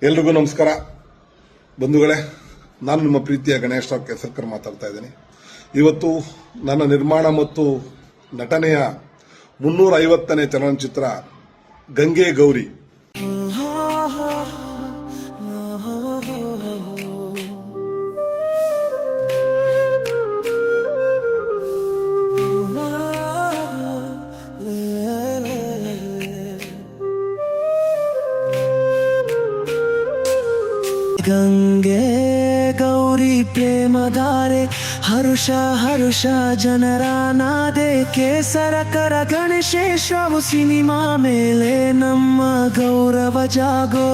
ಎಲ್ರಿಗೂ ನಮಸ್ಕಾರ ಬಂಧುಗಳೇ. ನಾನು ನಿಮ್ಮ ಪ್ರೀತಿಯ ಗಣೇಶ್ ರಾವ್ ಕೇಸರ್ಕರ್ ಮಾತಾಡ್ತಾ ಇದ್ದೀನಿ. ಇವತ್ತು ನನ್ನ ನಿರ್ಮಾಣ ಮತ್ತು ನಟನೆಯ 350ನೇ ಚಲನಚಿತ್ರ ಗಂಗೆ ಗೌರಿ ಗಂಗೆ ಗೌರಿ ಪ್ರೇಮಧಾರೆ ಹರುಷ ಹರುಷ ಜನರ ನಾದೆ ಕೇಸರ ಕರ ಗಣೇಶೇಶ್ವವು ಸಿನಿಮಾ ಮೇಲೆ ನಮ್ಮ ಗೌರವ ಜಾಗೋ.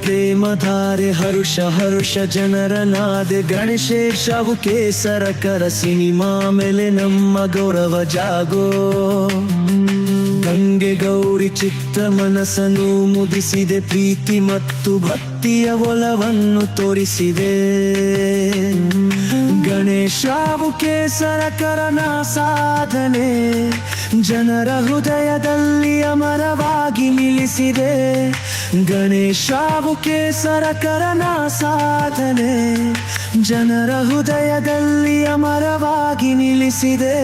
ಪ್ರೇಮಧಾರೆ ಹರುಷ ಹರುಷ ಜನರ ನಾದೆ ಗಣೇಶೇಶವು ಕೇಸರ ಕರ ಸಿನಿಮಾ ಮೇಲೆ ನಮ್ಮ ಗೌರವ ಜಾಗೋ. ಗಂಗೆ ಗೌರಿ ಚಿತ್ರ ಮನಸ್ಸನ್ನು ಮುದಿಸಿದೆ, ಪ್ರೀತಿ ಮತ್ತು ಭಕ್ತಿಯ ಒಲವನ್ನು ತೋರಿಸಿದೆ. ಗಣೇಶವು ಕೇಸರ ಕರನ ಸಾಧನೆ ಜನರ ಹೃದಯದಲ್ಲಿ ಅಮರವಾಗಿ ನಿಲ್ಲಿಸಿದೆ. ಗಣೇಶವು ಕೇಸರ ಕರನ ಸಾಧನೆ ಜನರ ಹೃದಯದಲ್ಲಿ ಅಮರವಾಗಿ ನಿಲ್ಲಿಸಿದೆ.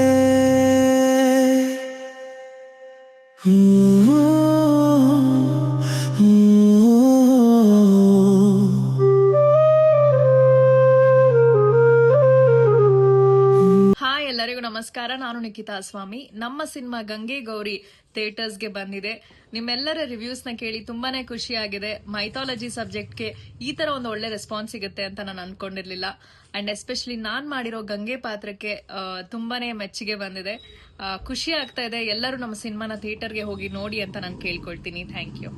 ಹಾಯ್, ಎಲ್ಲರಿಗೂ ನಮಸ್ಕಾರ. ನಾನು ನಿಖಿತಾ ಸ್ವಾಮಿ. ನಮ್ಮ ಸಿನಿಮಾ ಗಂಗೆ ಗೌರಿ ಥಿಯೇಟರ್ಸ್ಗೆ ಬಂದಿದೆ. ನಿಮ್ಮೆಲ್ಲರ ರಿವ್ಯೂಸ್ ನ ಕೇಳಿ ತುಂಬಾನೇ ಖುಷಿಯಾಗಿದೆ. ಮೈಥಾಲಜಿ ಸಬ್ಜೆಕ್ಟ್ಗೆ ಈ ತರ ಒಂದು ಒಳ್ಳೆ ರೆಸ್ಪಾನ್ಸ್ ಸಿಗುತ್ತೆ ಅಂತ ನಾನು ಅನ್ಕೊಂಡಿರ್ಲಿಲ್ಲ. ಅಂಡ್ ಎಸ್ಪೆಷಲಿ ನಾನ್ ಮಾಡಿರೋ ಗಂಗೆ ಪಾತ್ರಕ್ಕೆ ತುಂಬಾನೇ ಮೆಚ್ಚುಗೆ ಬಂದಿದೆ. ಖುಷಿ ಆಗ್ತಾ ಇದೆ. ಎಲ್ಲರೂ ನಮ್ಮ ಸಿನಿಮಾನ ಥಿಯೇಟರ್ಗೆ ಹೋಗಿ ನೋಡಿ ಅಂತ ನಾನು ಕೇಳ್ಕೊಳ್ತೀನಿ. Thank you.